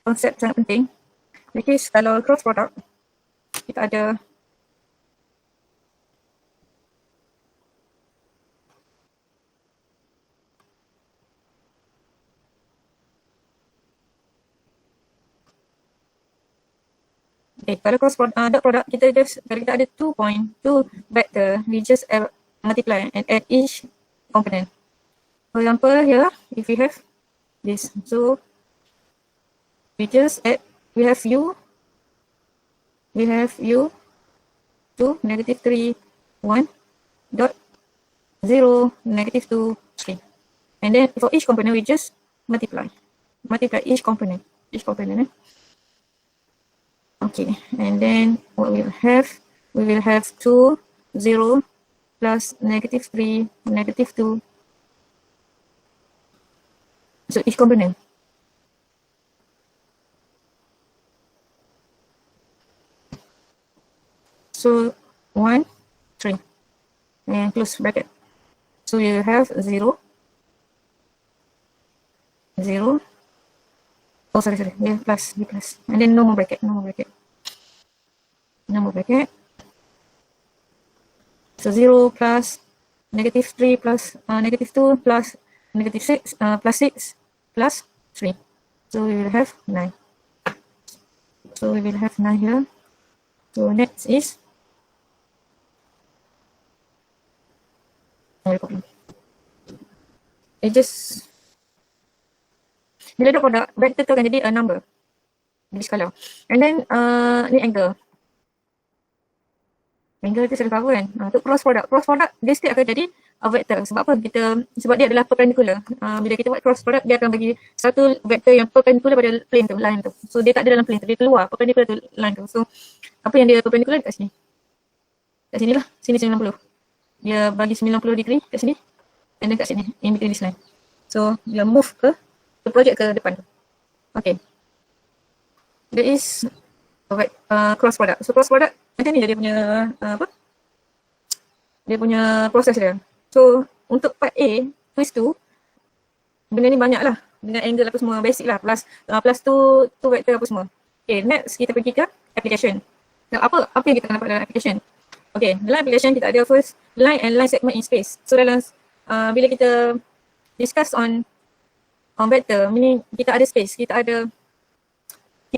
konsep sangat penting. Because kalau cross product, kita ada kalau cross product kita just, kalau kita ada 2 vector, we just multiply and add each component. For example, here, if we have this, so we just add, we have u 2, -3, 1, dot 0, -2, 3. And then for each component, we just multiply each component. Okay, and then what we will have 2, 0, plus -3, -2. So each component. So 1, 3, and close bracket. So you have 0, 0. Oh, sorry. Yeah, plus, and then no more bracket. So 0 plus -3 plus -2 plus -6 plus 6 plus 3. So we will have 9. So we will have 9 here. So next is it just bila dot product, vector tu akan jadi a number di skala. And then ni angle tu sudah cover kan. Untuk cross product dia still akan jadi a vector. Sebab apa? Sebab dia adalah perpendicular. Bila kita buat cross product, dia akan bagi satu vector yang perpendicular pada plane tu, line tu. So dia tak ada dalam plane tu, dia keluar perpendicular tu, line tu. So apa yang dia perpendicular kat sini? Kat sini lah, sini 90. Dia bagi 90 degree kat sini. And then kat sini, in between this line. So dia move ke project ke depan tu. Okay. There is cross product. So cross product macam ni dia punya dia punya proses dia. So untuk part A, twist tu, benda ni banyak lah. Dengan angle apa semua, basic lah. Plus tu vector apa semua. Okay, next kita pergi ke application. Now, apa yang kita akan dapat dalam application? Okay, dalam application kita ada first line and line segment in space. So dalam bila kita discuss on vector, meaning kita ada space, kita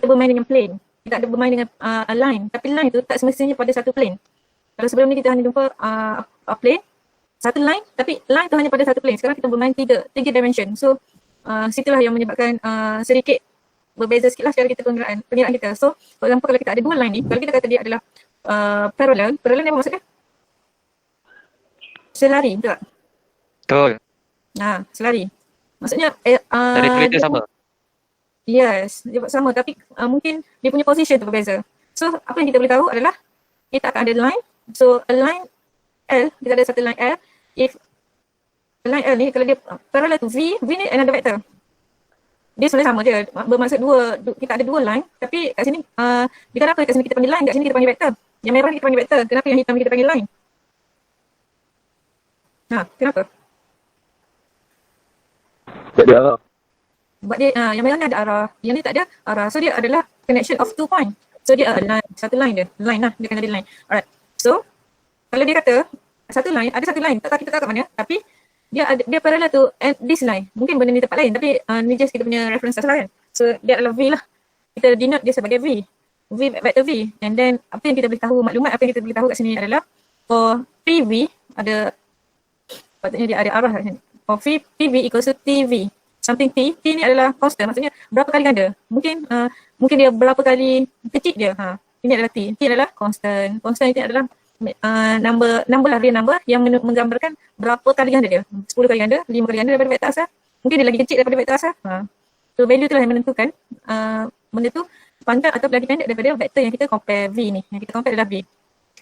bermain dengan plane. Kita ada bermain dengan a line, tapi line tu tak semestinya pada satu plane. Kalau sebelum ni kita hanya jumpa plane, satu line, tapi line tu hanya pada satu plane. Sekarang kita bermain tiga dimension. So situlah yang menyebabkan sedikit berbeza sikit lah cara kita pengiraan kita. So for example, kalau kita ada dua line ni, kalau kita kata dia adalah parallel ni apa maksudnya? Selari, betul tak? Betul. Selari. Maksudnya dari kereta sama. Yes, dia buat sama, tapi mungkin dia punya position tu berbeza. So apa yang kita boleh tahu adalah kita akan ada line. So a line L, kita ada satu line L. If line L ni kalau dia parallel to V ni another vector. Dia sebenarnya sama je, bermaksud kita ada dua line, tapi kat sini kenapa kat sini kita panggil line, kat sini kita panggil vector. Yang merah ni kita panggil vector, kenapa yang hitam kita panggil line? Kenapa? Tak ada arah. Sebab dia yang merah ni ada arah, yang ni tak ada arah. So dia adalah connection of 2 point. So dia line, satu line dia. Line lah, dia akan jadi line. Alright. So kalau dia kata satu line, ada satu line, tak tahu kita kat mana, tapi dia parallel to this line. Mungkin benda ni tempat lain, tapi ni just kita punya reference salah kan. So dia adalah V lah. Kita denote dia sebagai V. Vector V. And then apa yang kita boleh tahu, maklumat apa yang kita boleh tahu kat sini adalah for PV ada, patutnya dia ada arah kat sini. For PV equals to TV. Something T ni adalah constant, maksudnya berapa kali ganda. Mungkin dia berapa kali kecil dia. Ini adalah T. T adalah constant. Constant ini adalah number lah, real number yang menggambarkan berapa kali ganda dia. 10 kali ganda, 5 kali ganda daripada vektor asal. Mungkin dia lagi kecil daripada vektor asal. So value tu lah yang menentukan benda tu panjang atau lagi pendek daripada vektor yang kita compare V ni. Yang kita compare adalah V.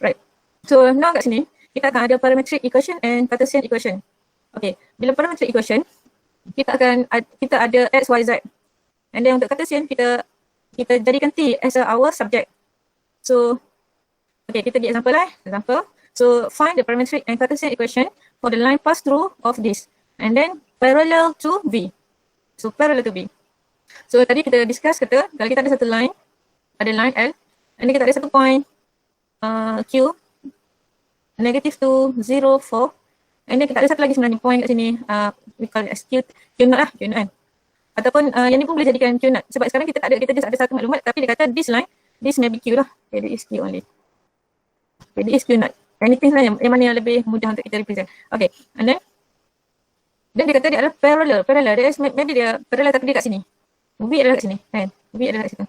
Right. So now kat sini kita akan ada parametric equation and Cartesian equation. Okay. Bila parametric equation, kita ada x, y, z. And then untuk Cartesian kita jadikan T as our subject. So okay, kita bagi example lah. Example. So find the parametric and Cartesian equation for the line pass through of this. And then parallel to V. So parallel to V. So tadi kita discuss kata kalau kita ada satu line, ada line L, and then kita ada satu point Q, negative 2, 0, 4, and then kita ada satu lagi sebenarnya point kat sini, we call it as Q naught lah, Q naught kan. Ataupun yang ni pun boleh jadikan Q naught. Sebab sekarang kita tak ada, kita just ada satu maklumat tapi dia kata this line, this may be Q lah. Jadi is Q only. Jadi is Q naught. Anything sebenarnya yang mana yang lebih mudah untuk kita represent. Okay, and then dia kata dia adalah parallel. Parallel, dia maybe dia parallel tapi dia kat sini. V adalah kat sini, kan? V adalah kat situ.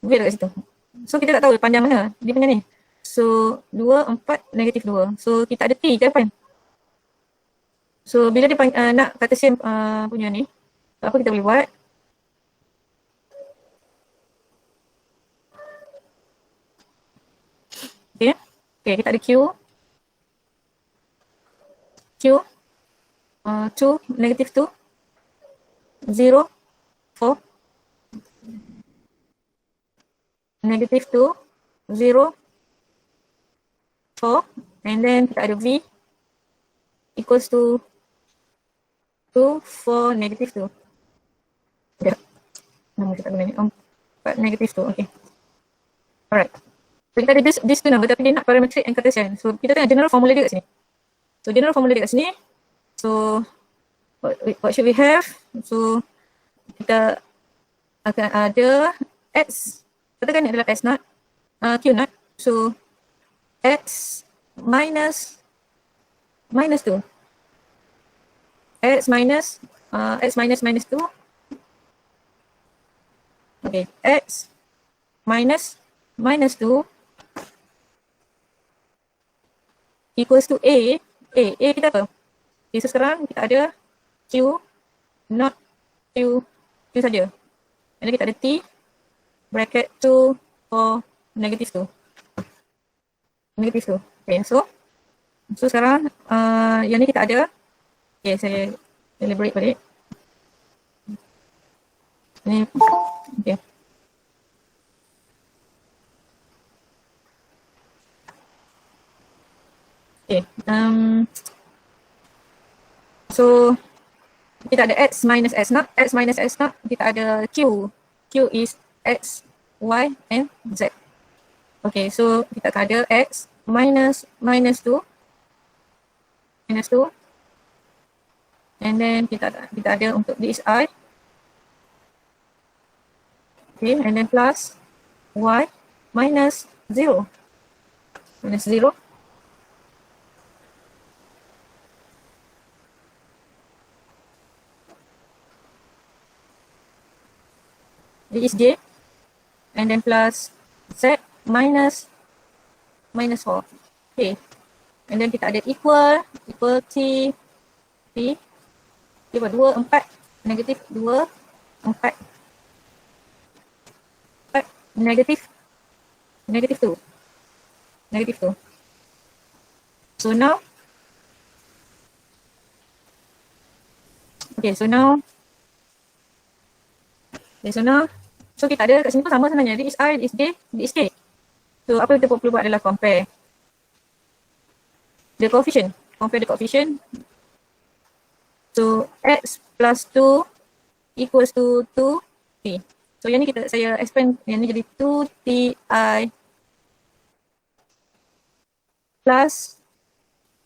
V adalah kat situ. So kita tak tahu panjang mana dia punya ni. So 2, 4, negatif 2. So kita ada T ke apa? So bila dia nak Cartesian punya ni, apa kita boleh buat? Okay. Okay, kita ada Q. Q. 2, negatif 2. 0, 4. Negative 2, 0, 4. And then kita ada V equals to 2, 4, negative 2. Sekejap. Nama kita guna ni. 4, negative 2. Okay. Alright. So kita ada these two number tapi dia nak parametric and Cartesian. So kita tengok general formula dia kat sini. So general formula dia kat sini. So what should we have? So kita akan ada X. Katakan ni adalah S naught. Q naught. So X minus 2. X minus minus 2. Okay, X minus 2 equals to A kita apa? Okay, so sekarang kita ada Q not Q saja. And then kita ada T bracket 2 for negative 2. Negative 2. Okay, so sekarang yang ni kita ada. Okay, saya elaborate balik. Ni, okay. Okay, so kita ada X minus S naught. X minus S naught, kita ada Q. Q is X, Y and Z. Okay, so kita akan ada X minus 2. And then kita ada untuk this I. Okay, and then plus Y minus 0. Minus 0. This is J. And then plus Z minus 4. Okay. And then kita ada equal T equal 2, 4, negatif 2, 4, negatif 2. Negatif 2. So now, so kita ada kat sini pun sama sebenarnya. This is I, this is J, this is K. So apa kita perlu buat adalah compare the coefficient. Compare the coefficient. So X plus 2 equals to 2T. So yang ni saya expand, yang ni jadi 2TI plus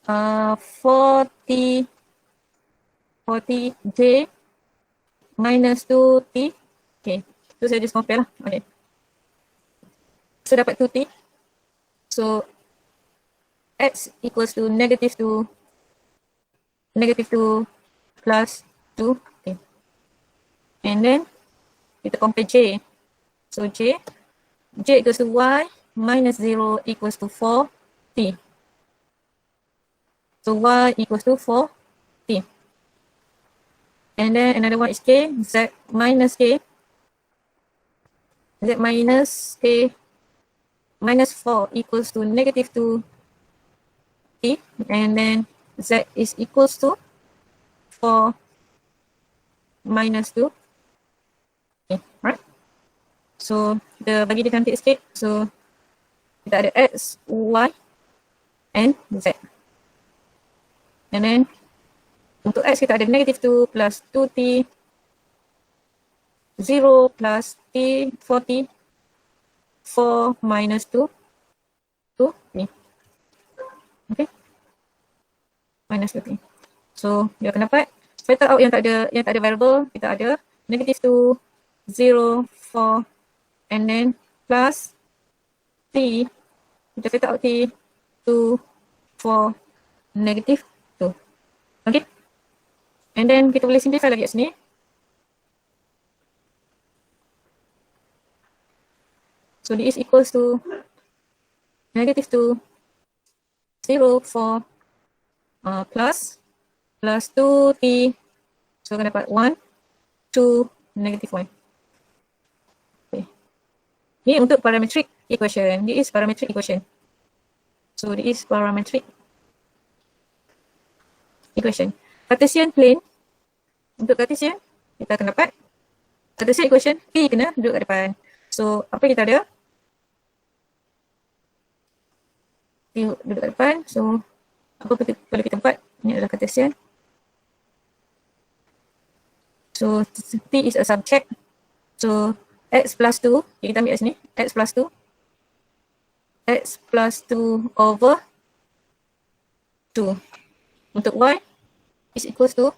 40J minus 2T. Okay. So saya just compare lah. Okay. So dapat 2T. So X equals to negative 2 plus 2. Okay. And then kita compare J. So J equals to Y minus 0 equals to 4T. So Y equals to 4T. And then another one is K, Z minus K. Z minus K minus 4 equals to negative 2T. And then Z is equals to 4 minus 2. Okay, right. So kita bagi dia cantik sikit. So kita ada X, Y and Z. And then untuk X kita ada negative 2 plus 2T 0 plus t 40 4 minus 2 ni. Okay. Minus 2t. So dia akan dapat factor out yang tak ada variable, kita ada negative 2 0 4 and then plus t, kita factor out t 2 4 negative 2. Okay. And then kita boleh simplify lagi kat sini. So this equals to negative 2 0 4 plus 2t. So akan dapat 1 2 negative 1. Okay. Ni untuk parametric equation. This is parametric equation. So this is parametric equation. Cartesian plane. Untuk Cartesian kita akan dapat Cartesian equation P kena duduk kat depan. So apa kita ada? P duduk kat depan. So apa perlu kita buat? Ini adalah Cartesian. So T is a subject. So x plus 2, kita ambil kat sini. X plus 2. X plus 2 over 2. Untuk y is equals to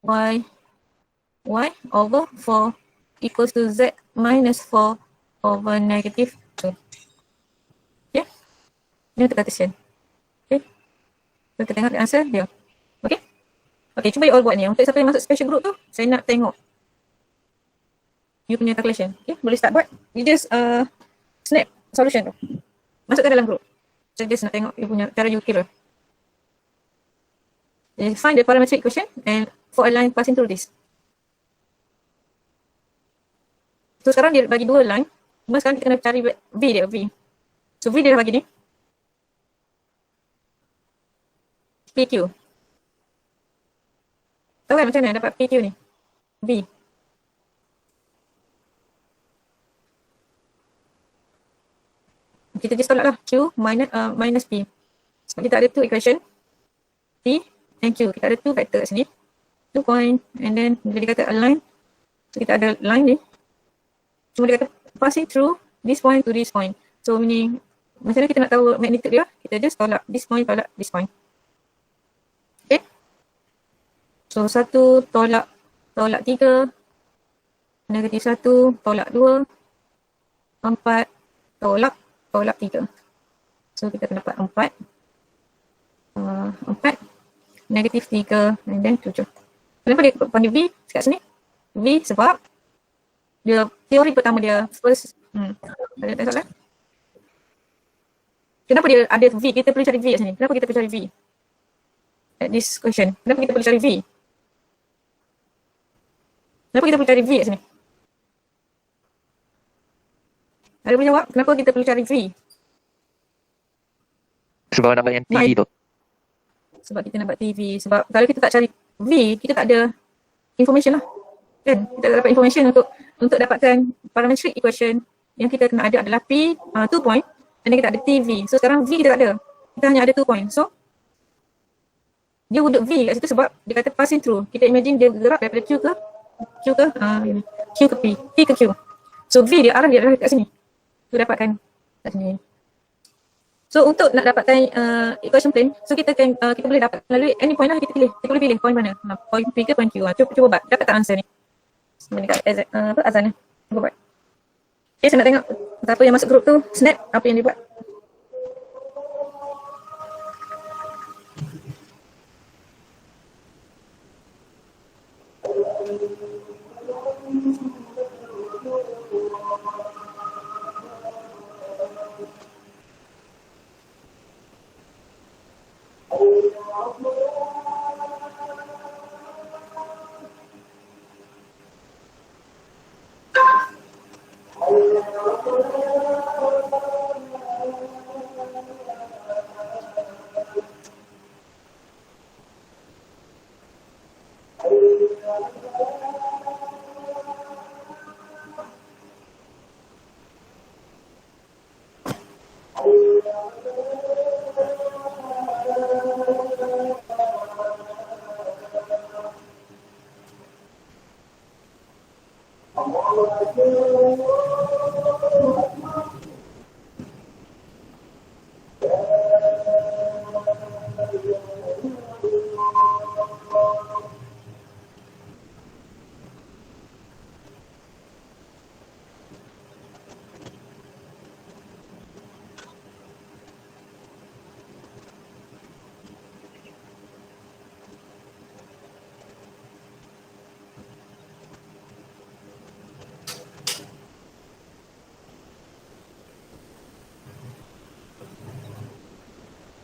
y over 4 equals to z minus 4 over negative 2. Okay. Ini untuk Cartesian. Okay. So kita tengok answer dia. Okay. Okay, cuba you all buat ni. Untuk siapa yang masuk special group tu, saya nak tengok you punya calculation. Okay, boleh start buat. You just snap solution tu. Masukkan dalam group. Saya just nak tengok you punya cara you kira. Find the parametric equation and for a line passing through this. So sekarang dia bagi dua line. Cuma sekarang kita kena cari V dia, V. So V dia dah bagi ni. PQ. Tahu kan macam mana dapat PQ ni? V. Kita just tolak lah Q minus P. Sebab kita ada two equation. P and Q. Kita ada two vector kat sini. 2 point and then bila dia kata align. So kita ada line ni. Cuma dia kata passing through this point to this point. So meaning macam mana kita nak tahu magnitude dia? Kita just tolak this point tolak this point. Okay. So 1 tolak 3. Negatif 1 tolak 2. 4 tolak 3. So kita akan dapat 4. Negatif 3 and then 7. Kenapa dia panggil V kat sini? V sebab dia teori pertama dia first ada soalan? Kenapa dia ada V? Kita perlu cari V kat sini. Kenapa kita perlu cari V? At this question. Kenapa kita perlu cari V? Kenapa kita perlu cari V kat sini? Ada boleh jawab? Kenapa kita perlu cari V? Sebab nak buat yang TV tu. Sebab kita nak buat TV. Sebab kalau kita tak cari V, kita tak ada information lah. Kan? Kita tak dapat information untuk dapatkan parametric equation yang kita kena ada adalah P, 2 point dan kita ada TV. So sekarang V kita tak ada. Kita hanya ada 2 point. So dia duduk V kat situ sebab dia kata passing through. Kita imagine dia gerak daripada Q ke P, P ke Q. So V dia arah dia adalah kat sini. Tu dapatkan kat sini. So untuk nak dapatkan equation plane, so kita boleh dapat melalui any point lah kita pilih. Kita boleh pilih point mana. Point P ke point Q. Cuba buat. Dapat tak answer ni? Sebenarnya kat Azan ni. Cuba buat. Okay, saya nak tengok siapa yang masuk group tu, snap apa yang dia buat.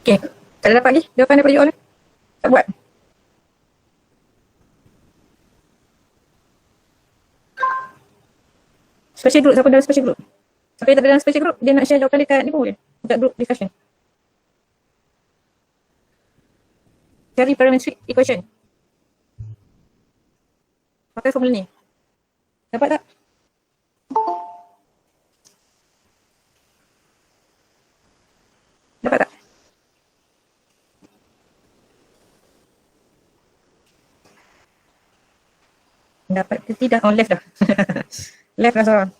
Okay. Tak ada dapat lagi jawapan daripada you all. Tak buat. Special group, siapa dalam special group? Siapa yang tak ada dalam special group, dia nak share jawapan dia kat ni pun boleh. Dekat group discussion. Cari parametric equation. Pakai formula ni. Dapat tak? Dapat tak? Dapat ke tidak? Oh, left dah. Left dah seorang.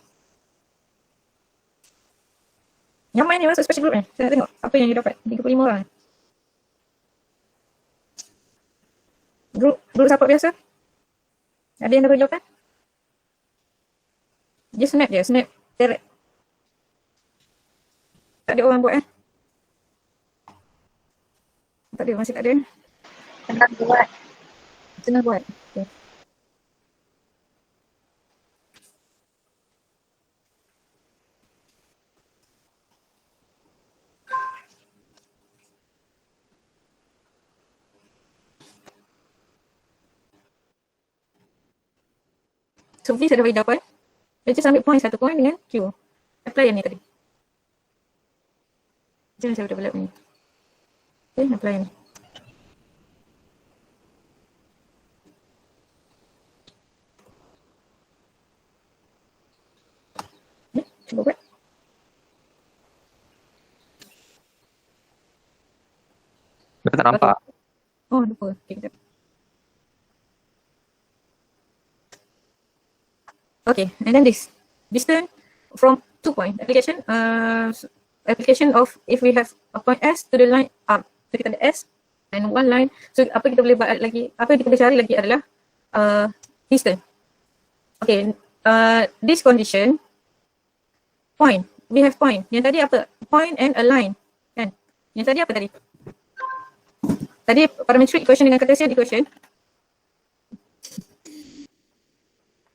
Yang mana ni masuk special group ni? Saya nak tengok apa yang you dapat. 35 orang. Group support biasa? Ada yang dapat jawapan? Dia snap je, snap direct. Tak ada orang buat Tak ada, masih tak ada. Senang buat. Senang buat. Okay. So, V saya dah bagi jawapan. Dia just ambil point 1 point dengan Q. Apply yang ni tadi. Macam mana saya develop ni? Okay, apply yang ni. Okay, cuba buat. Kita tak nampak. Oh, lupa. Okay, kejap. Okay, and then this. Distance from 2 point. Application of if we have a point S to the line up. So kita ada S and one line. So apa kita boleh buat lagi, apa yang kita boleh cari lagi adalah distance. Okay, this condition, point. We have point. Yang tadi apa? Point and a line. Kan? Yang tadi apa tadi? Tadi parametric equation dengan Cartesian equation.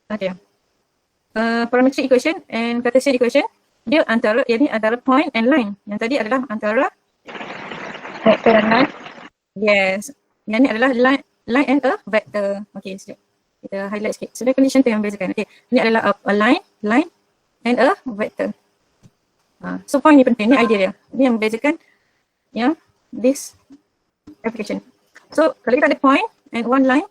Okay. Parametric equation and Cartesian equation, dia antara point and line. Yang tadi adalah antara Vector dan line. yes. Yang ni adalah line and a vector. Okay, sekejap. Kita highlight sikit. So, condition tu yang membezakan. Okay, ni adalah a line and a vector. So, point ni penting. Ni idea dia. Ni yang membezakan yang this application. So, kalau kita ada point and one line,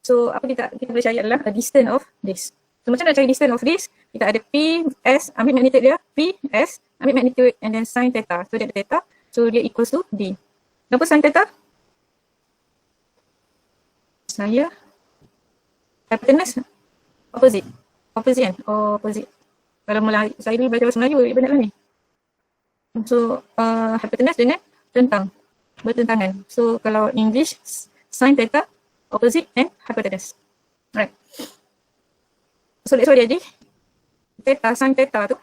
so apa kita boleh cari adalah a distance of this. So macam nak cari distance of this, kita ada P, S, ambil magnitude dia, P, S, ambil magnitude and then sin theta. So dia ada theta, so dia equals to D. Kenapa sin theta? Saya hypotenuse opposite. Opposite kan? Opposite. Kalau mula saya dulu baca bahasa Melayu, banyak lah ni. So hypotenuse dengan tentang, bertentangan. So kalau English, sin theta, opposite and hypotenuse. Right. So that's why dia jadi theta, sin theta tu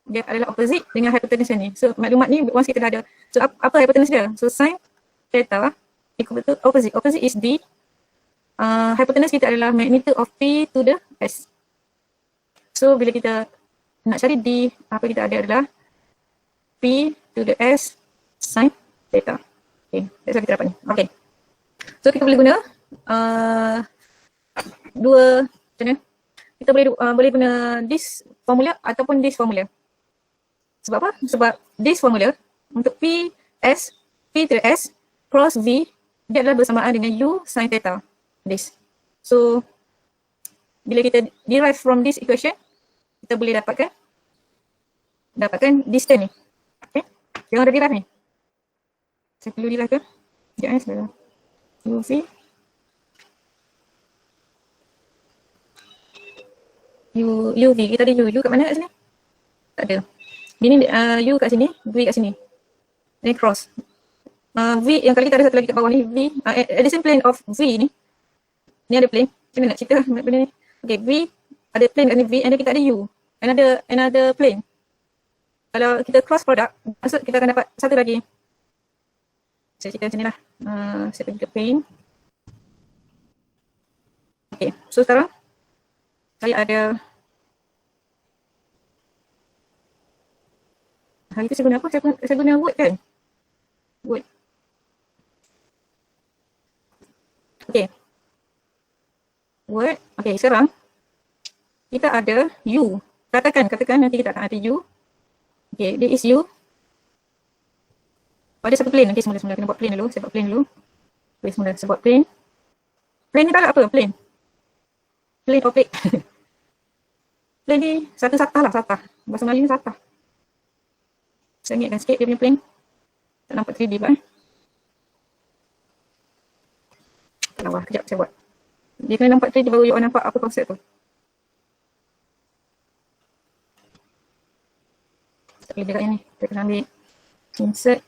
dia adalah opposite dengan hypotenuse ni. So maklumat ni once kita dah ada. So apa hypotenuse dia? So sin theta equal to opposite. Opposite is D. Hypotenuse kita adalah magnitude of P to the S. So bila kita nak cari D, apa kita ada adalah P to the S sin theta. Okay, that's why kita dapat ni. Okay. So kita boleh guna dua, macam mana? Kita boleh guna this formula ataupun this formula. Sebab apa? Sebab this formula untuk P to S cross V, dia adalah bersamaan dengan U sin theta. This. So bila kita derive from this equation, kita boleh dapatkan distance ni. Okay? Yang ada derive ni. Saya perlu derive ke? Sekejap sebentar. UV UV. Kita ada U kat mana kat sini? Tak ada. Ini U kat sini, V kat sini. Ini cross. V yang kali kita ada satu lagi kat bawah ni, V. At the same plane of V ni. Ni ada plane. Macam mana nak cerita benda ni? Okay, V. Ada plane kat ni V and then kita ada U. Another plane. Kalau kita cross product, maksud kita akan dapat satu lagi. Saya cerita macam ni lah. Saya pergi ke plane. Okay, so sekarang saya ada hari tu saya guna apa? Saya guna Word kan? Word. Okay. Word. Okay, sekarang kita ada U. Katakan nanti kita akan ada U. Okay, this is U. Ada satu plane. Okay, semula kena buat plane dulu. Saya buat plane dulu. Okay, semula saya buat plane. Plane ni tak ada apa? Plane topik. Plane ni satu satah lah, satah. Bahasa Melayu ni satah. Saya ingatkan sikit dia punya plane. Tak nampak 3D pula Tak lawa, kejap saya buat. Dia kena nampak 3D baru you all nampak apa konsep tu. Tak boleh dekat ni. Kita kena ambil insert.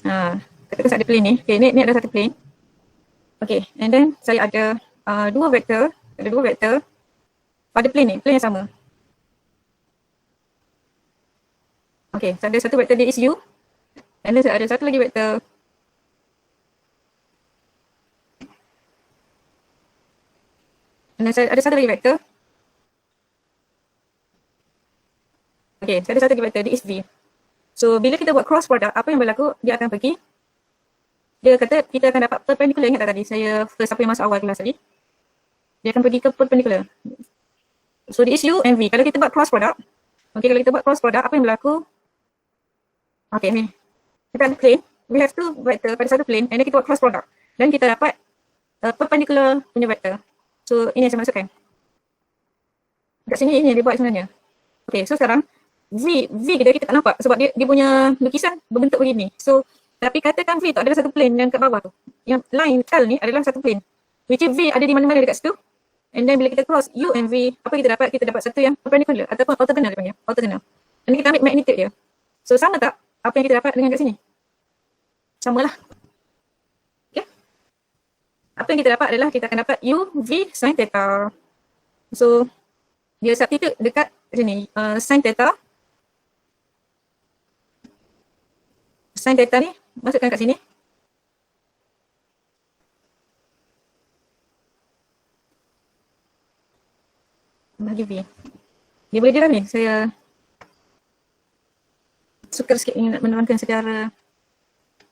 Katakan saya ada plane ni. Okay, ni ada satu plane. Okay, and then saya ada dua vektor. Ada dua vektor pada plane ni, plane yang sama. Okay, saya ada satu vektor dia is U. And then saya ada satu lagi vektor. And then saya ada satu lagi vektor. Okay, saya ada satu lagi vektor dia is V. So, bila kita buat cross product, apa yang berlaku? Dia akan pergi. Dia kata kita akan dapat perpendicular. Ingat tak tadi? Saya first apa yang masuk awal kelas tadi. Dia akan pergi ke perpendicular. So, this is U and V. Kalau kita buat cross product. Okay, kalau kita buat cross product, apa yang berlaku? Okay, ni. Kita ada plane. We have two vector pada satu plane. And then kita buat cross product. Dan kita dapat perpendicular punya vector. So, ini yang saya masukkan. Kat sini ini yang dia buat sebenarnya. Okay, so sekarang V kita tak nampak sebab dia punya lukisan berbentuk begini. So, tapi katakan V tu adalah satu plane yang kat bawah tu. Yang line L ni adalah satu plane. Which is V ada di mana-mana dekat situ. And then bila kita cross U and V, apa kita dapat? Kita dapat satu yang perpendicular ataupun orthogonal dia panggil. Orthogonal. Dan kita ambil magnitude dia. So, sama tak apa yang kita dapat dengan kat sini? Samalah. Okay. Apa yang kita dapat adalah kita akan dapat U, V, sin theta. So, dia substitute dekat sini. Sin theta. Sin theta ni masukkan kat sini. Bagi V. Dia boleh jelas ni. Saya suka sikit ingin nak menerangkan secara.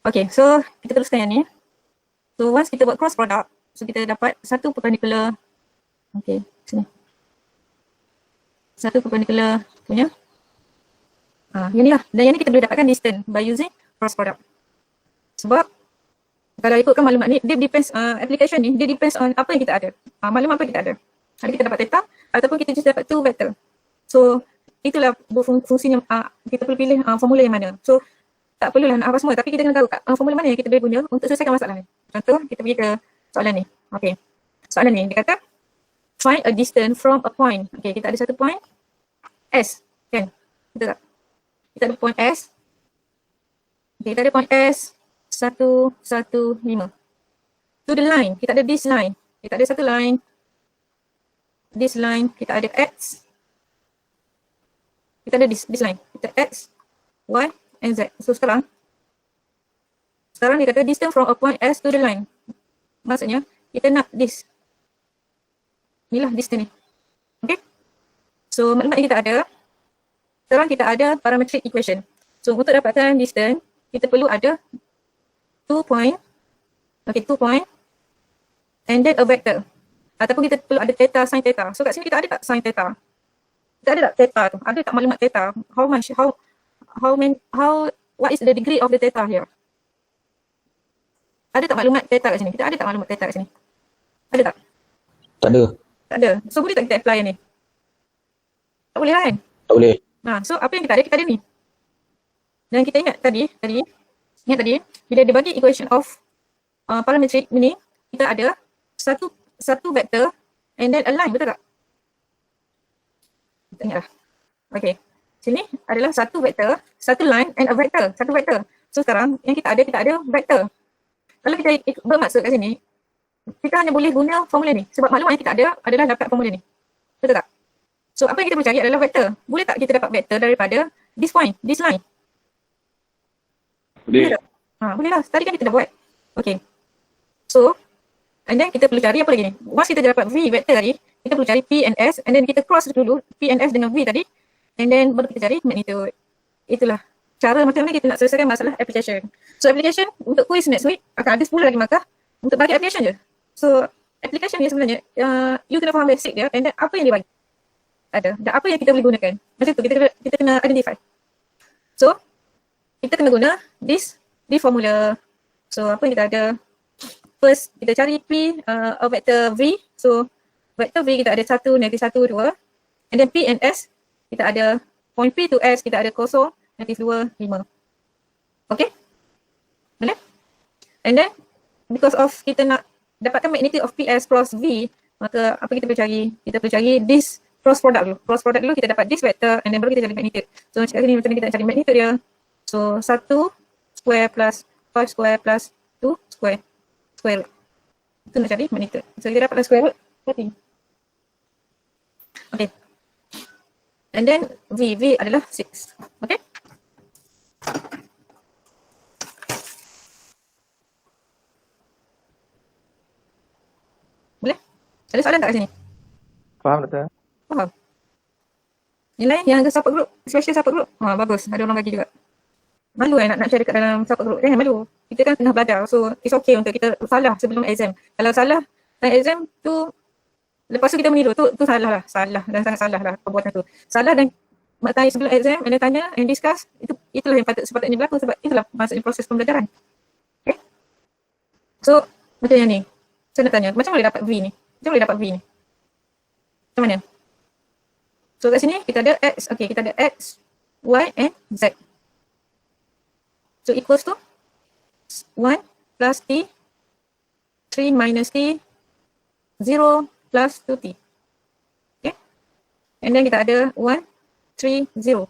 Okay, so kita teruskan yang ni. So once kita buat cross product, so kita dapat satu perpendicular. Okay, sini. Satu perpendicular punya. Yang ni lah. Dan yang ni kita boleh dapatkan distance by using cross product. Sebab kalau ikutkan maklumat ni, dia depends, application ni, dia depends on apa yang kita ada. Maklumat apa yang kita ada. Ada kita dapat theta ataupun kita just dapat two vector. So itulah fungsinya, kita perlu pilih formula yang mana. So tak perlulah nak hafal semua tapi kita kena tahu formula mana yang kita boleh guna untuk selesaikan masalah ni. Contoh kita pergi ke soalan ni. Okay. Soalan ni dia kata find a distance from a point. Okay, kita ada satu point S. Kan? Betul tak? Kita ada point S. Okay, kita ada point S 115. To the line, kita ada this line. Kita ada satu line. This line, kita ada X. Kita ada this line. Kita X, Y, and Z. So sekarang dia kata distance from a point S to the line. Maksudnya, kita nak this. Inilah distance ni. Okay. So maklumat yang kita ada. Sekarang kita ada parametric equation. So untuk dapatkan distance, kita perlu ada 2 point. Okay, 2 point. And then a vector. Ataupun kita perlu ada theta, sin theta. So kat sini kita ada tak sin theta? Kita ada tak theta tu? Ada tak maklumat theta? What is the degree of the theta here? Ada tak maklumat theta kat sini? Kita ada tak maklumat theta kat sini? Ada tak? Tak ada. Tak ada. So boleh tak kita apply yang ni? Tak boleh lah kan? Tak boleh. So apa yang kita ada ni. Dan kita ingat tadi, bila dia bagi equation of parametric ni, kita ada satu vektor and then a line, betul tak? Tak ingat lah. Okay. Sini adalah satu vektor, satu line and a vector, satu vektor. So sekarang yang kita ada vektor. Kalau kita bermaksud kat sini, kita hanya boleh guna formula ni. Sebab maklumat yang kita ada adalah dapat formula ni. Betul tak? So apa yang kita boleh cari adalah vektor. Boleh tak kita dapat vektor daripada this point, this line? Boleh tak? Boleh lah. Tadi kan kita dah buat. Okay. So, and then kita perlu cari apa lagi ni? Once kita dah dapat V vektor tadi, kita perlu cari P and S and then kita cross dulu P and S dengan V tadi. And then baru kita cari magnitude. Itulah cara macam mana kita nak selesaikan masalah application. So application untuk quiz next week akan ada 10 lagi markah untuk bagi application je. So application ni sebenarnya you kena faham basic dia and then apa yang dia bagi. Ada. Dan apa yang kita boleh gunakan. Macam tu kita kena identify. So kita kena guna this formula. So apa yang kita ada. First kita cari P a vector V. So vector V kita ada 1, negatif 1, 2. And then P and S kita ada point P to S, kita ada kosong, negatif 2, 5. Okay? Boleh? And then, because of kita nak dapatkan magnitude of PS cross V, maka apa kita perlu cari? Kita perlu cari this cross product dulu. Cross product dulu kita dapat this vector and then baru kita cari magnitude. So macam ni macam ni kita nak cari magnitude dia. So 1 square plus 5 square plus 2 square. Square root. Itu nak cari magnitude. So kita dapatlah square root 30. Okay. And then V adalah 6. Okay? Boleh? Ada soalan tak kat sini? Faham doktor? Faham? Yang lain yang ada support group, special support group. Bagus, ada orang bagi juga. Malu nak share dekat dalam support group. Jangan malu. Kita kan tengah belajar. So it's okay untuk kita salah sebelum exam. Kalau salah dalam exam tu lepas tu kita meniru tu salah lah. Salah dan sangat salah lah perbuatan tu. Salah dan mak tanya sebelum exam and tanya and discuss, itulah yang sepatutnya berlaku sebab itulah maksudnya proses pembelajaran. Okay? So macam yang ni. Saya nak tanya, macam boleh dapat V ni? Macam boleh dapat V ni? Macam mana? So kat sini kita ada X, okay, kita ada X, Y and Z. So equals to 1 plus T, 3 minus T, 0 plus 2T. Okay. And then kita ada 1, 3, 0.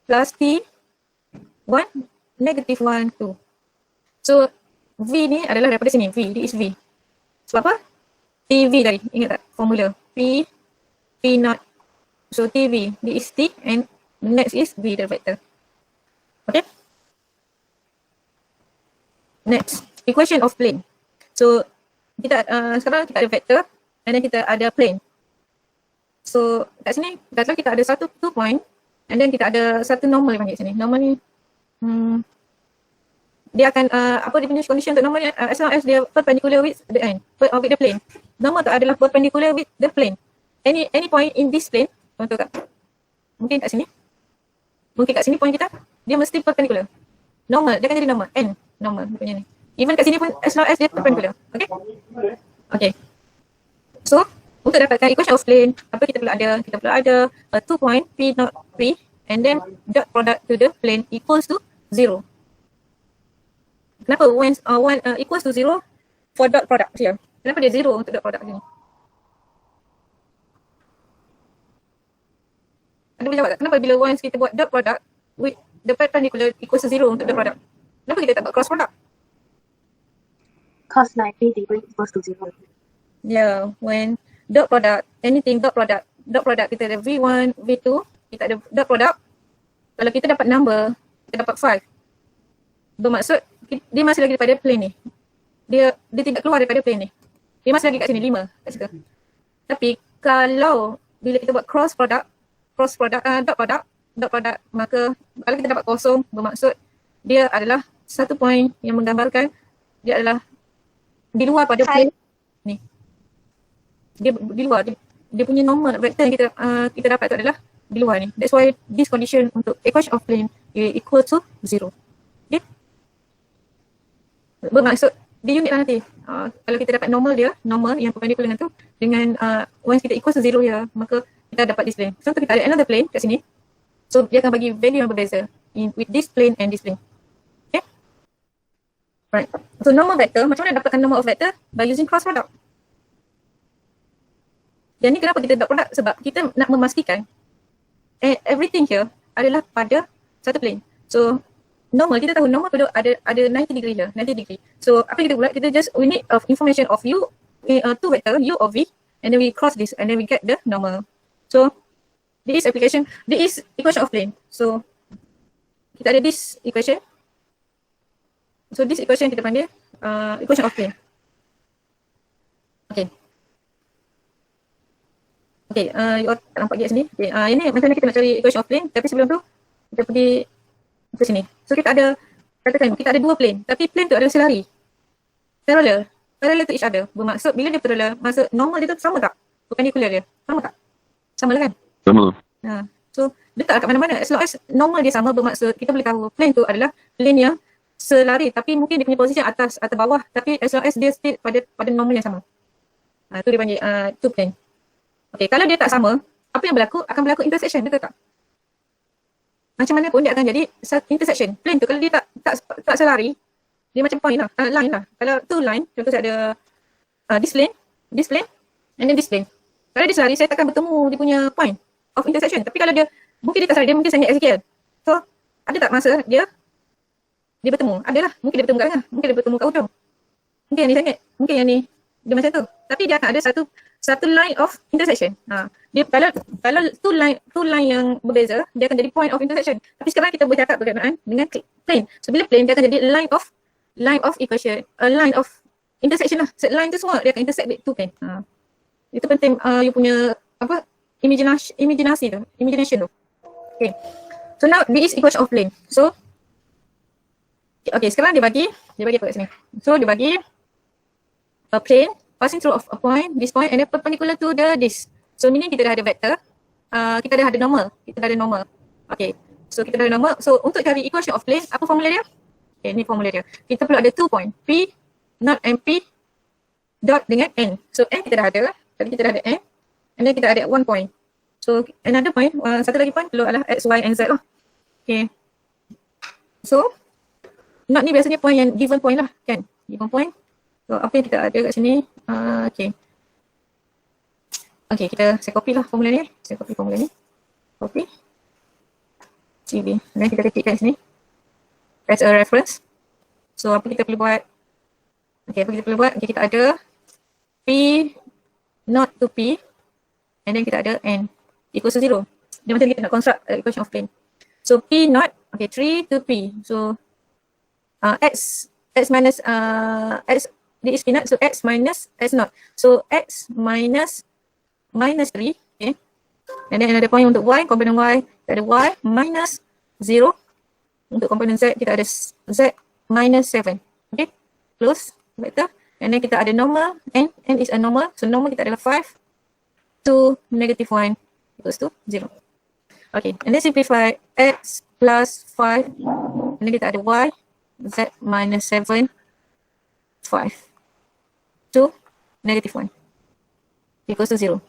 Plus T, 1, negative 1, 2. So V ni adalah daripada sini. V, this is V. Sebab apa? TV tadi. Ingat tak formula? P naught. So TV, this is T and next is V the vector. Okay. Next, equation of plane. So kita sekarang kita ada vector and then kita ada plane. So kat sini katalah kita ada satu 2 point and then kita ada satu normal panggil sini. Normal ni dia akan apa dia punya condition untuk normal ni as long as dia perpendicular with the end, with the plane. Normal tu adalah perpendicular with the plane. Any point in this plane, contoh kat mungkin kat sini. Mungkin kat sini point kita dia mesti perpendicular. Normal, dia akan jadi normal, n normal punya ni. Even kat sini pun as long as dia perpendicular. Okay? Okay. So, untuk dapatkan equation of plane, apa kita perlu ada? Kita perlu ada 2 point P naught P and then dot product to the plane equals to 0. Kenapa when equals to 0 for dot product here? Kenapa dia 0 untuk dot product sini? Anda boleh jawab tak? Kenapa bila once kita buat dot product with the perpendicular equals to 0 untuk dot product? Kenapa kita tak buat cross product? Cos 90 degree equals to 0. Yeah, when dot product, anything dot product kita ada V1, V2, kita ada dot product. Kalau kita dapat number, kita dapat 5. Bermaksud dia masih lagi daripada plane ni. Dia tidak keluar daripada plane ni. Dia masih lagi kat sini 5 kat situ. Tapi kalau bila kita buat dot product, maka kalau kita dapat kosong, bermaksud dia adalah satu point yang menggambarkan dia adalah di luar pada plane ni. Dia di luar, dia punya normal vector yang kita dapat tu adalah di luar ni. That's why this condition untuk equation of plane equal to 0. Okay? Bermaksud dia unit lah nanti. Kalau kita dapat normal dia, normal yang perpendicular dengan tu dengan once kita equal to 0 ya, maka kita dapat this plane. So kita ada another plane kat sini. So dia akan bagi value yang berbeza with this plane and this plane. Okay? Right. So normal vector, macam mana dapatkan normal of vector? By using cross product. Yang ni kenapa kita dot product? Sebab kita nak memastikan everything here adalah pada satu plane. So normal, kita tahu normal duduk ada 90 degree here, 90 degree. So apa yang kita buat, kita just we need of information of u, two vector u of v, and then we cross this and then we get the normal. So this is equation of plane. So kita ada this equation. So this equation kita panggil equation of plane. Okay. Okay, you all tak nampak dia sini. Okay, ini macam mana kita nak cari equation of plane, tapi sebelum tu kita pergi ke sini. So kita ada, katakan kita ada dua plane, tapi plane tu adalah selari. Parallel to each other. Bermaksud bila dia parallel, maksud normal dia tu sama tak? Perpendicular dia, sama tak? Sama lah kan? Sama. So letak kat mana-mana, as long as normal dia sama, bermaksud kita boleh tahu plane tu adalah plane yang selari, tapi mungkin dia punya posisi atas atau bawah, tapi as long as dia still pada normal yang sama. Tu dia panggil two plane. Okay, kalau dia tak sama, apa yang berlaku? Akan berlaku intersection, betul tak? Macam mana pun dia akan jadi intersection. Plane tu kalau dia tak selari, dia macam point lah, line lah. Kalau two line, contoh saya ada this plane, and then this plane. Kalau dia selari, saya takkan bertemu dia punya point of intersection. Tapi kalau dia, mungkin dia tak selari, dia mungkin sengit sikit. So, ada tak masa dia bertemu? Adalah, mungkin dia bertemu kat tengah, mungkin dia bertemu kat hujung. Mungkin yang ni sengit, mungkin yang ni dia macam tu. Tapi dia akan ada satu line of intersection. Dia kalau two line yang berbeza, dia akan jadi point of intersection. Tapi sekarang kita bercakap berkenaan dengan plane. So bila plane, dia akan jadi line of equation, line of intersection lah. So, line tu semua dia akan intersect with two plane. Itu penting you punya apa? Imagination tu. Okay. So now this is equation of plane. So okay, sekarang dia bagi apa kat sini? So dia bagi a plane passing through of a point, this point, and then perpendicular to the this. So meaning kita dah ada vector, kita dah ada normal. Okay, so kita dah ada normal. So untuk cari equation of plane, apa formula dia? Okay, ni formula dia. Kita perlu ada 2 point, P not and P dot dengan N. So N kita dah ada, tadi kita dah ada N, and then kita ada 1 point. So another point, satu lagi point perlu adalah X, Y, and Z lah. Okay. So not ni biasanya point yang given point lah, kan? Given point. So apa yang kita ada kat sini? Okay, saya copy lah formula ni. Copy. CV. Dan kita ketik kat sini. As a reference. So apa kita perlu buat? Okay, kita ada P not to P. And then kita ada N equals to 0. Dia macam kita nak construct equation of plane. So P not, okay, 3 to P. So X minus X, this is P naught, so X minus X naught. So X minus 3, okay. And then another point untuk Y, komponen Y, kita ada Y minus 0. Untuk komponen Z, kita ada Z minus 7. Okay, close vector. And then kita ada normal, N is a normal. So normal kita adalah 5 to negative 1 equals to 0. Okay, and then simplify X plus 5. And then kita ada Y, Z minus 7, 5 to negative 1 equals to 0.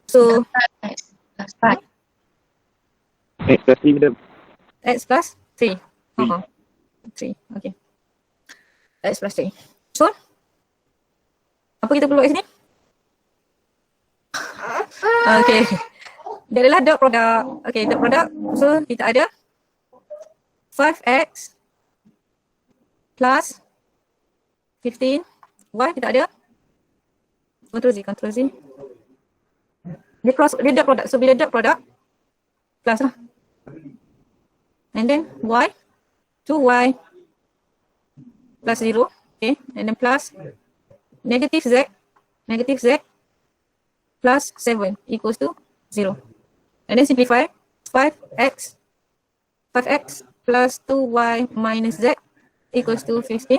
So X plus 5. X plus 3 madam. X plus 3. 3, okay. X plus 3. So, apa kita perlu buat kat sini? Okay. Dia adalah dot product. Okay, dot product. So, kita ada 5x plus 15. Y kita ada Ctrl Z. Dia dot product. So, bila dot product, plus lah. And then Y, 2Y plus 0. Okay, and then plus negative Z plus 7 equals to 0. And then simplify 5x plus 2y minus z equals to 15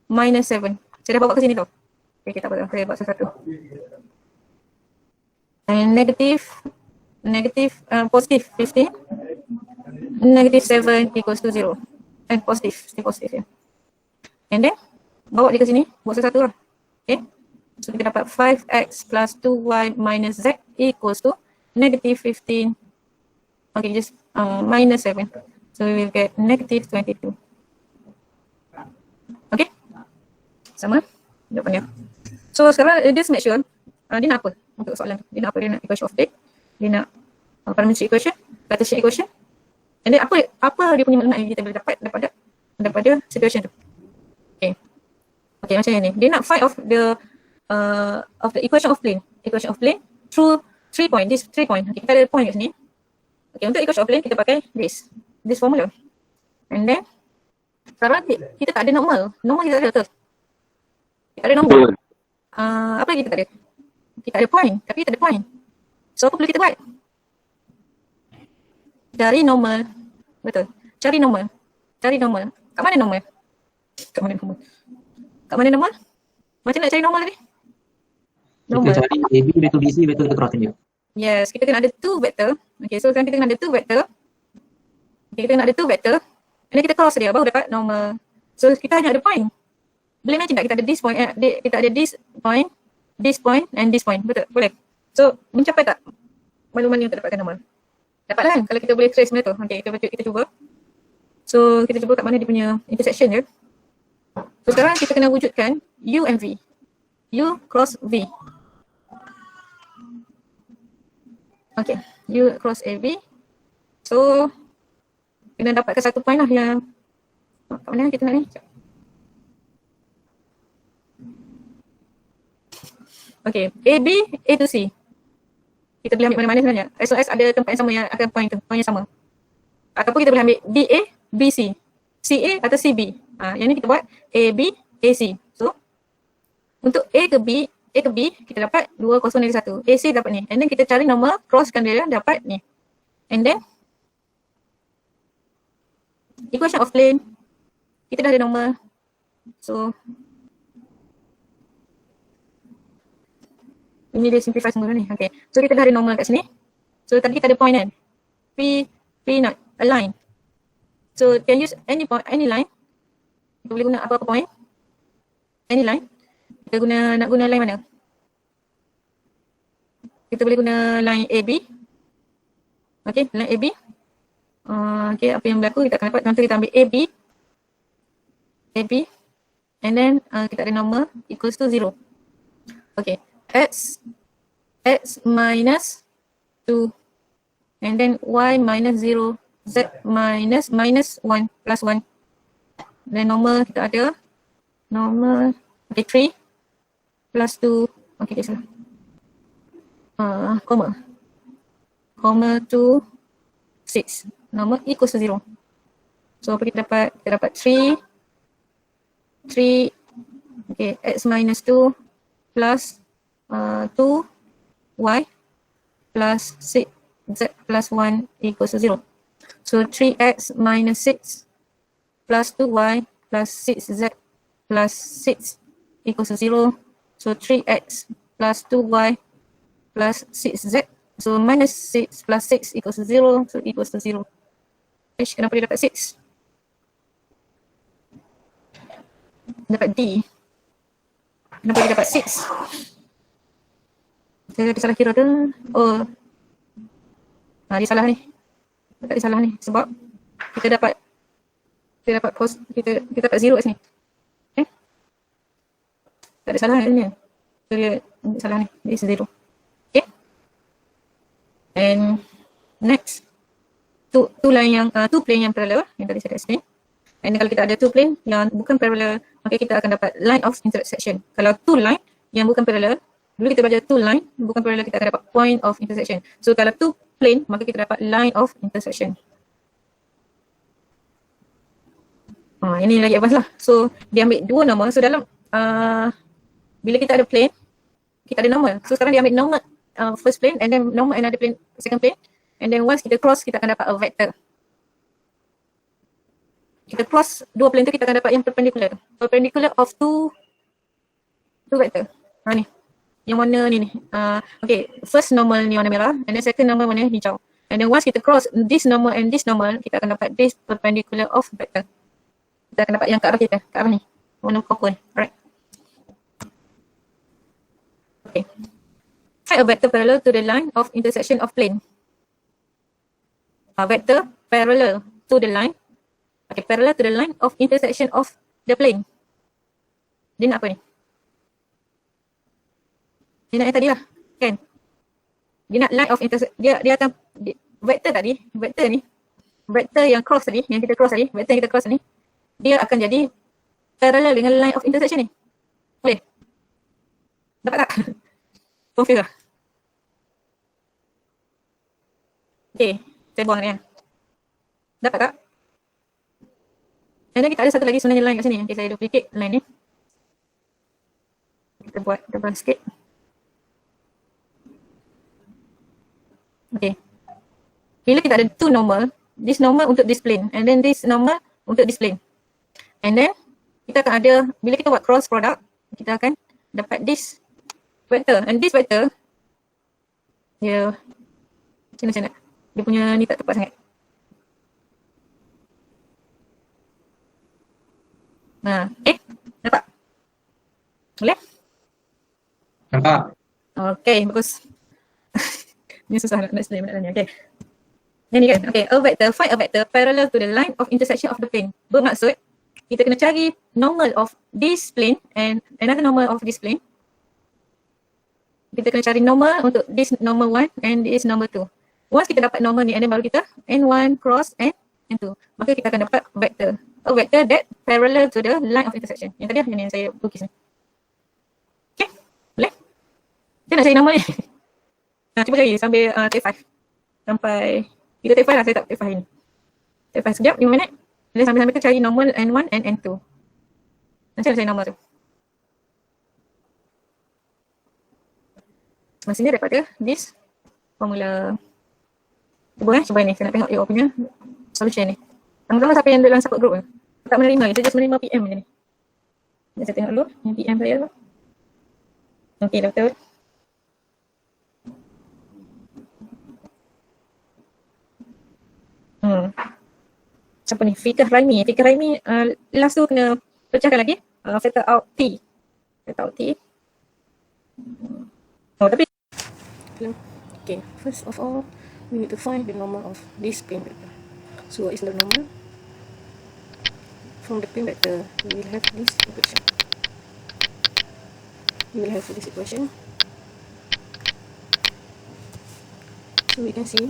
minus 7. Saya dah bawa ke sini tau. Okay, kita buat, saya buat satu-satu. And positive 15 negative 7 equals to 0. And positive, still positive ya. And then bawa dia ke sini, buat satu-satu lah. Okay. So kita dapat 5x plus 2y minus z equals to negative 15. Okay, just minus 7. So we will get negative 22. Okay. Sama? Jawapannya. So sekarang dia make sure dia nak apa untuk soalan tu. Dia nak apa? Dia nak equation of plane. Dia nak parametric equation, Cartesian equation. And then apa dia punya maklumat yang kita boleh dapat daripada situation tu. Okay. Okay, macam ni. Dia nak find of the equation of plane. Equation of plane through 3 point. This 3 point. Okay, kita ada point kat sini. Okay, untuk equation of plane kita pakai this formula. And then sekarang kita tak ada normal. Normal kita tak ada. Kita ada normal. Apa lagi kita tak ada? Kita ada point, tapi kita ada point. So apa perlu kita buat? Cari normal. Betul. Cari normal. Cari normal. Kat mana normal? Kat mana normal? Kat mana normal? Macam nak cari normal tadi? Normal. Kita cari AB, vektor BC, vektor kita cross tunjuk. Yes, kita kena ada 2 vector. Okay, so sekarang kita kena ada 2 vector. Okay, kita kena ada 2 vector. And then kita cross dia baru dapat normal. So kita hanya ada point. Boleh imagine tak kita ada this point, kita ada this point and this point. Betul? Boleh? So mencapai tak makluman yang terdapatkan normal? Dapat kan kalau kita boleh trace benda tu. Okay, kita cuba. So kita cuba kat mana dia punya intersection dia. So sekarang kita kena wujudkan U and V. U cross V. Okay, U cross AB. So kena dapatkan satu point lah yang kat mana kita nak ni? Okay, AB, A to C. Kita boleh ambil mana-mana sebenarnya. As long as ada tempat yang sama yang akan point yang sama. Ataupun kita boleh ambil BA, BC. CA atau CB. Yang ni kita buat AB, AC. So, untuk A ke B, kita dapat 2, 0, negatif 1. AC dapat ni. And then kita cari normal, crosskan dia, dapat ni. And then, equation of plane. Kita dah ada normal. So, ini dia simplify semua ni. Okay. So kita dah ada normal kat sini. So tadi kita ada point kan. P not a line. So can use any point, any line. Kita boleh guna apa-apa point. Any line. Kita nak guna line mana? Kita boleh guna line AB. Okay, line AB. Okay, apa yang berlaku kita akan dapat. Contoh kita ambil AB. And then kita ada normal equals to 0. Okay. X minus 2 and then y minus 0, z minus 1 plus 1. Then normal kita ada normal, okay, 3 plus 2, okay, okay, salah. Comma 2, 6, normal equals to 0. So apa kita dapat? Kita dapat 3, okay, x minus 2 plus 2y plus 6z plus 1 equals to 0. So 3x minus 6 plus 2y plus 6z plus 6 equals to 0. So 3x plus 2y plus 6z. So minus 6 plus 6 equals to 0. So equals to 0. Kenapa dia dapat 6? Dapat D. Kenapa dia dapat 6? Saya ada salah kira tu. Oh. Dia salah ni. Tak ada salah ni. Sebab kita dapat kita dapat 0 kat sini. Okay. Tak ada salah ni. So dia salah ni. Dia is 0. Okay. And next. Two plane yang parallel yang tadi saya explain. And kalau kita ada two plane yang bukan parallel, maka kita akan dapat line of intersection. Kalau two line yang bukan parallel, dulu kita belajar two line, bukan parallel, kita akan dapat point of intersection. So kalau two plane, maka kita dapat line of intersection. Ini lagi advance lah. So dia ambil dua normal. So dalam bila kita ada plane, kita ada normal. So sekarang dia ambil normal first plane and then normal another plane second plane. And then once kita cross, kita akan dapat a vector. Kita cross dua plane tu, kita akan dapat yang perpendicular. Perpendicular of two vector. Ni. Yang warna ni. Okay, first normal ni warna merah and then second normal warna hijau. And then once kita cross this normal and this normal, kita akan dapat this perpendicular of vector. Kita akan dapat yang ke arah kita, ke arah ni. Warna purple. Alright. Okay. Find a vector parallel to the line of intersection of plane. Vector parallel to the line. Okay, parallel to the line of intersection of the plane. Dia nak apa ni? Dia nak yang tadi lah, kan? Dia nak line of intersection, dia akan, vektor tadi, vektor ni, vektor yang cross tadi, yang kita cross tadi, vektor yang kita cross ni, dia akan jadi parallel dengan line of intersection ni. Boleh? Dapat tak? Confuse lah. Okay, saya buang ni kan. Dapat tak? Dan kita ada satu lagi sebenarnya line kat sini. Okay, saya duplicate line ni. Kita buat tebal sikit. Okay. Bila kita ada two normal, this normal untuk this plane and then this normal untuk this plane. And then kita akan ada, bila kita buat cross product, kita akan dapat this vector. And this vector, dia macam mana? Dia punya ni tak tepat sangat. Nah, dapat? Boleh? Nampak? Okay, bagus. Ni susah nak explain benda ni. Okay. Yang ni kan. Okay, a vector, find a vector parallel to the line of intersection of the plane. Bermaksud, kita kena cari normal of this plane and another normal of this plane. Kita kena cari normal untuk this normal 1 and this normal 2. Once kita dapat normal ni and then baru kita n1 cross n2. Maka kita akan dapat vector. A vector that parallel to the line of intersection. Yang tadi lah yang saya lukis ni. Okay, boleh? Kita nak cari normal ni. Nah, cuba cari sambil take 5. Sampai, kita take 5 lah, saya tak take 5 ni. Take 5 sekejap, 5 minit. Dan sambil-sambil kita cari normal n1 and n2. Macam mana cari normal tu? Maksudnya daripada this formula. Cuba ni, saya nak tengok you punya solution ni. Sama-sama siapa yang dalam support group ni. Tak menerima, kita just menerima PM je ni. Saya tengok dulu, yang PM saya tu. Okay, dah betul. Siapa ni? Fikah Raimi. Fikah Raimi, last tu kena pecahkan lagi. Factor out T. Factor out T. Oh, tapi okay, first of all, we need to find the normal of this plane vector. So what is the normal? From the plane vector, we will have this equation. We will have this equation. So we can see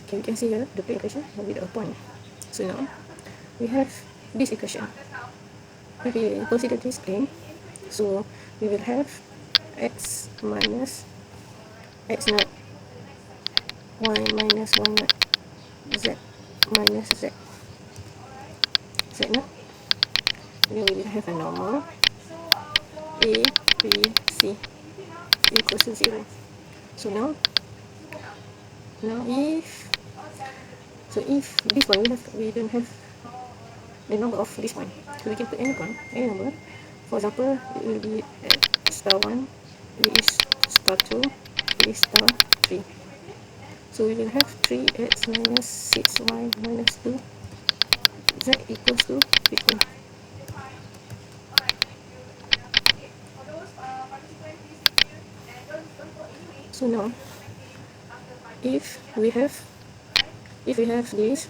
okay, we can see here the plane equation with a point. So now we have this equation. If we consider this plane, so we will have x minus x naught, y minus y naught, z minus z, z naught. Then we will have a normal a, b, c equals to 0. So now if this one we don't have the number of this one, so we can put any number. For example, it will be star 1, it is star 2, it is star 3. So we will have 3x minus 6y minus 2, z equals to 15. So now, if we have this,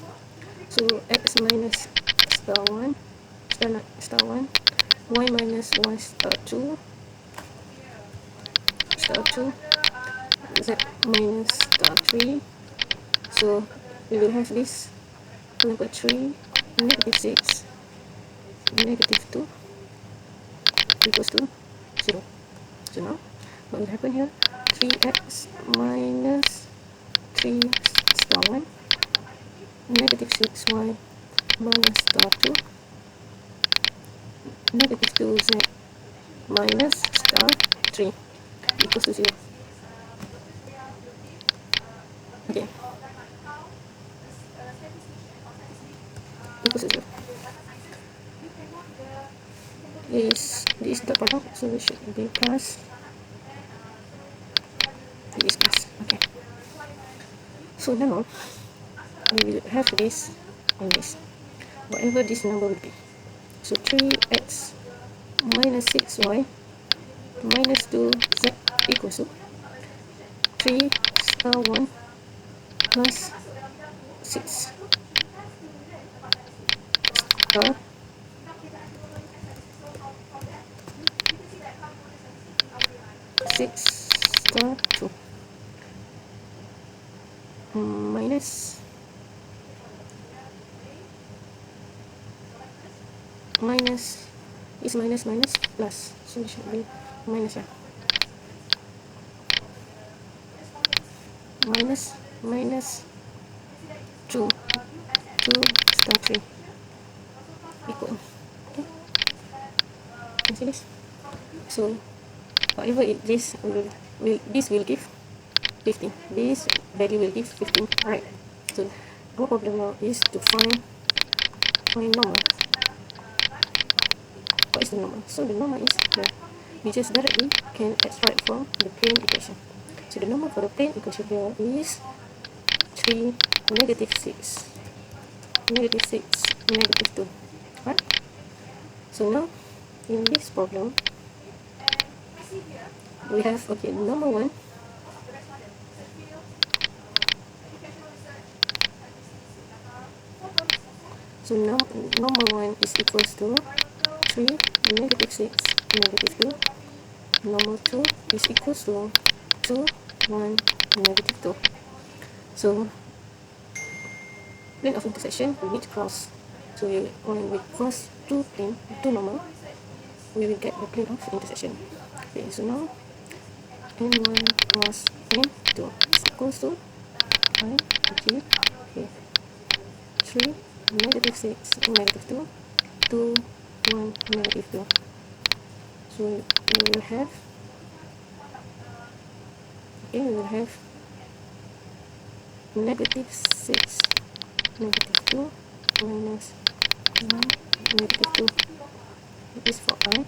so x minus star 1, star 1, y minus 1 star 2, z minus star 3. So we will have this number 3, negative 6, negative 2 equals to 0. So now what will happen here? 3x minus 3 star 1, negative 6y minus star 2, negative 2z minus star 3 equals to 0. Okay. Equals to 0. This the product, so it should be plus. This plus. Okay. So now we will have this and this, whatever this number will be. So 3x minus 6y minus 2z equals to 3 star 1 plus 6 star 6 star 2 minus is minus plus, so it should be minus, yeah. Minus 2 star 3 equal, okay, can see this. So whatever this will give 15, this value will give 15, right? So our problem now is to find normal. What is the normal? So the normal is here. We just directly can extract from the plane equation. So the normal for the plane equation here is 3, negative 6, negative 2. Right? So now in this problem we have, okay, number 1 so number 1 is equals to 3, negative 6, negative 2. Number 2 is equals to 2, 1, negative 2. So plane of intersection we need to cross. So when we cross two normal, we will get the plane of intersection. Okay, so now n1 plus n2 is equals to I, okay, 3, negative 6, negative 2, 2, 1, negative 2. So we will have, okay, we will have negative 6, negative 2, minus 1, negative 2. This is for I,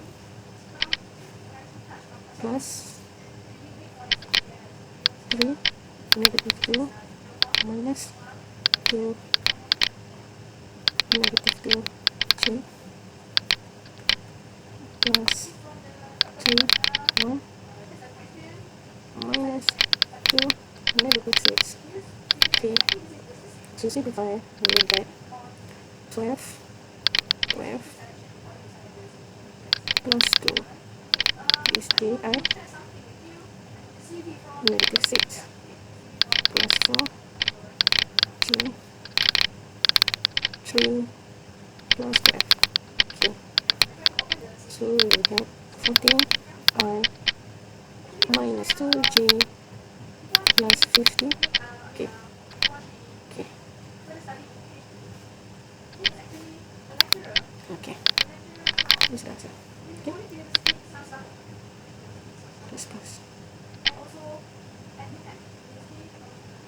plus 3, negative 2, minus 2, negative 2, 3, plus 3, 1, minus 2, negative 6. Okay, so simplify, we will get 12 plus 2 is 3i, negative 6 plus 4, 3 plus 12. Okay, so we will get 14i minus 2j plus 50. Okay, this is the answer. Okay, let's pass.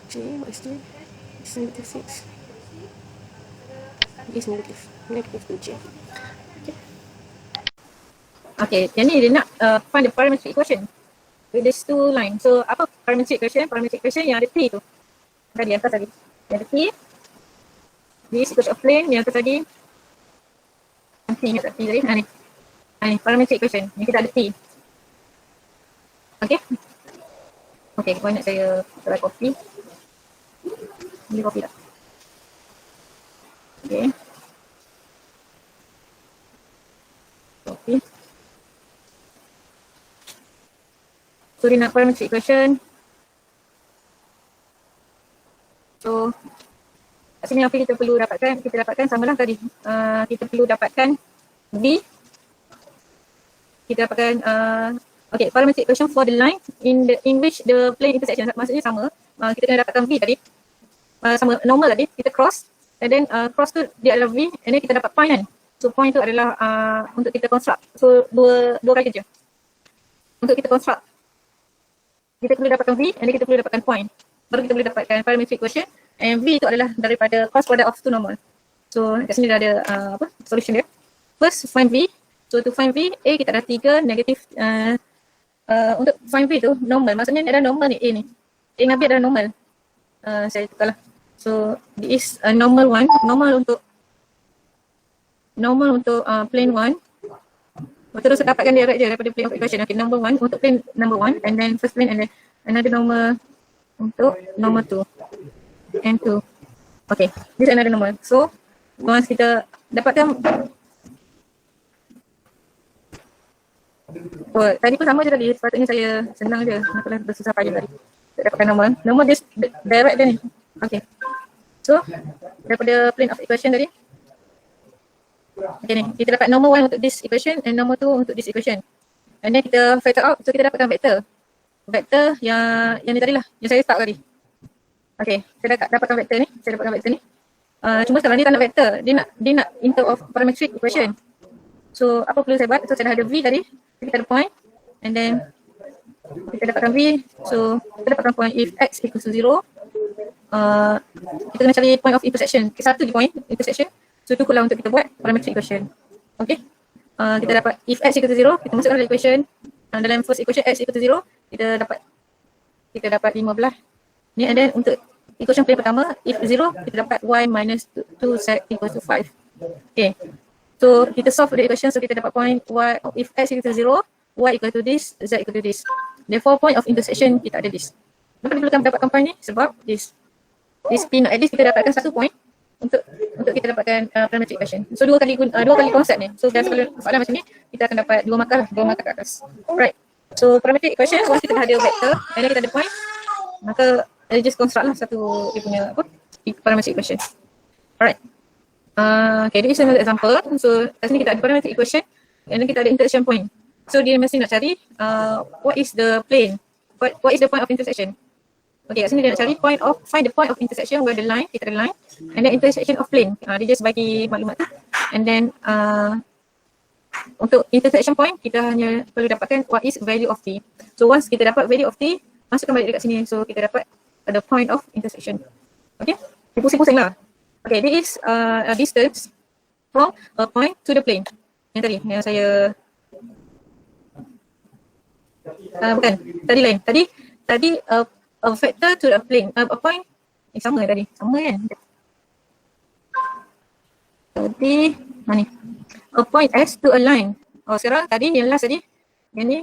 J, what is J? It's negative 6. It's negative 2j. Okay, yang ni dia nak find the parametric equation with these two lines. So apa parametric equation? Parametric equation yang ada T tu. Tadi atas tadi. Yang ada T. This equation of plane yang atas tadi. T ingat tak T tadi? Ni parametric equation. Ni kita ada T. Okay. Okay, banyak saya try copy. Boleh copy tak? Okay. Copy. So dia nak parametric equation. So kat sini apa kita perlu dapatkan? Kita dapatkan samalah tadi. Kita perlu dapatkan V. Kita dapatkan okay, parametric equation for the line in which the plane intersection, maksudnya sama. Kita kena dapatkan V tadi. Sama normal tadi, kita cross and then cross tu dia adalah V and then kita dapat point kan. So point tu adalah untuk kita construct. So dua kali kerja. Untuk kita construct, kita perlu dapatkan V and then kita perlu dapatkan point. Baru kita boleh dapatkan parametric equation, and V tu adalah daripada cross product of two normal. So kat sini dah ada solution dia. First find V. So to find V, A kita ada 3 negatif. Untuk find V tu normal, maksudnya ni ada normal ni A ni. A dengan B adalah normal. Saya tukarlah. So this is a normal one, normal untuk plane 1. Terus dapatkan direct je daripada plane of equation. Okay, number 1 untuk plane number 1 and then first plane and then another normal untuk normal 2 and 2. Okay, this another normal. So once kita dapatkan, oh, tadi pun sama je tadi, sepatutnya saya senang je, kenapa bersusah payah tadi. Tak dapatkan normal. Normal dia direct dia ni. Okay. So daripada plane of equation tadi, okay ni, kita dapat normal 1 untuk this equation and normal 2 untuk this equation. And then kita factor out, so kita dapatkan vektor. Vektor yang ni tadi lah, yang saya start tadi. Okay, saya dah dapatkan vektor ni, cuma sekarang dia tak nak vektor, dia nak in term of parametric equation. So apa perlu saya buat? So saya dah ada V tadi, kita ada point, and then kita dapatkan V, so kita dapatkan point if x equals to 0. Kita kena cari point of intersection, satu je point intersection, so tu lah untuk kita buat parametric equation. Okay, kita dapat if x equals to 0, kita masukkan dalam equation, dalam first equation x equals to 0, kita dapat 15 ni, and then untuk equation plane pertama, if 0, kita dapat y minus 2z equals to 5. Okay, so kita solve the equation, so kita dapat point y, if x equals to 0, y equal to this, z equal to this. Therefore point of intersection kita ada this. Kenapa kita mendapatkan point ni? Sebab this pin, at least kita dapatkan satu point untuk kita dapatkan parametric equation. So dua kali konsep ni. So biasa kalau soalan macam ni, kita akan dapat 2 markah ke atas. Right. So parametric equation, once kita dah ada vector and then kita ada point, maka just construct lah satu dia punya parametric equation. Alright. Okay, this is another example. So kat sini kita ada parametric equation and then kita ada intersection point. So dia mesti nak cari what is the plane, what is the point of intersection. Okay, kat sini dia nak cari find the point of intersection where the line, kita ada line, and then intersection of plane. Dia just bagi maklumat tu. And then untuk intersection point, kita hanya perlu dapatkan what is value of t. So once kita dapat value of t, masukkan balik dekat sini. So kita dapat the point of intersection. Okay, dia pusing-pusing lah. Okay, this is a distance from a point to the plane. Yang tadi, yang saya bukan, tadi lain. Tadi a vector to a plane, a point, sama tadi, sama kan? Tadi, mana ni? A point S to a line. Oh, sekarang tadi yang last tadi, yang ni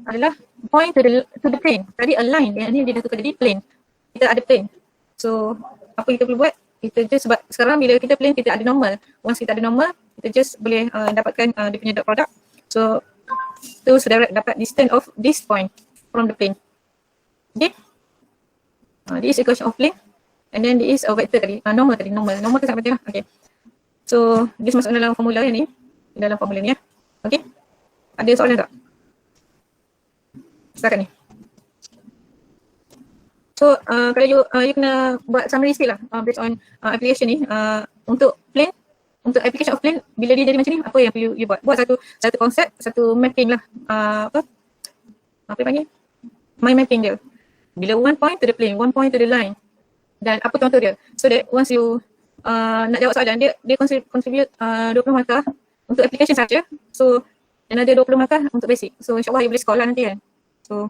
adalah point to the plane. Tadi a line, yang ni dia dah tukar jadi plane. Kita ada plane. So, apa kita perlu buat? Kita just, sebab sekarang bila kita plane, kita ada normal. Once kita ada normal, kita just boleh dapatkan dia punya dot product. So, tu sudah dapat distance of this point from the plane. Okay? This is equation of plane. And then this is a vector tadi. Normal tadi, normal. Normal tu sangat penting lah. Okay. So, this masuk dalam formula yang ni. Dalam formula ni ya. Okay. Ada soalan tak? Setakat ni. So, kalau you kena buat summary sikit lah based on application ni. Untuk plane, untuk application of plane, bila dia jadi macam ni, apa yang perlu you buat? Buat satu konsep, satu mapping lah. Apa yang panggil? Mind mapping dia. Bila one point to the plane, one point to the line. Dan apa contoh dia? So that once you nak jawab soalan, dia contribute 20 markah untuk application saja. So another 20 markah untuk basic. So insyaAllah you boleh sekolah nanti kan. So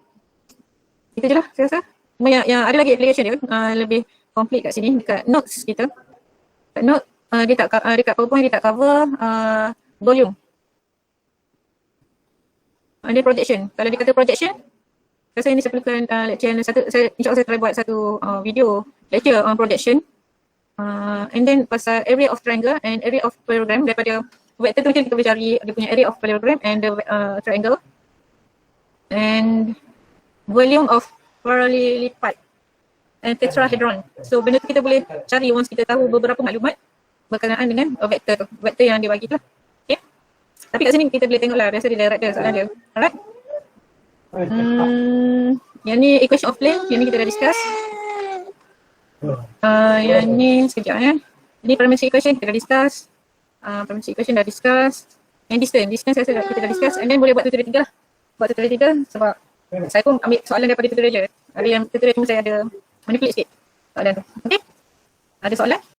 itu je lah saya rasa. Yang ada lagi application dia lebih complete kat sini dekat notes kita. Kat note dia tak dekat PowerPoint dia tak cover volume. Dia projection. Kalau dia kata projection, saya ni saya perlukan lecture yang satu, insyaAllah saya try buat satu video lecture on projection. And then pasal area of triangle and area of parallelogram. Daripada vector tu mungkin kita boleh cari dia punya area of parallelogram and the triangle. And volume of parallelepiped and tetrahedron. So benda tu kita boleh cari once kita tahu beberapa maklumat berkenaan dengan vektor tu, vektor yang dia bagi tu lah. Okay. Tapi kat sini kita boleh tengok lah, biasa dia direct dia soalan dia. Alright. Yang ni equation of plane, yang ni kita dah discuss. Yang ni sekejap Ini parametric equation kita dah discuss. Parametric equation dah discuss. Yang distance saya kita dah discuss. And then boleh buat tutorial 3 lah. Buat tutorial 3 sebab saya pun ambil soalan daripada tutorial je. Ada yang tutorial cuma saya ada manipulate sikit soalan tu. Okay? Ada soalan?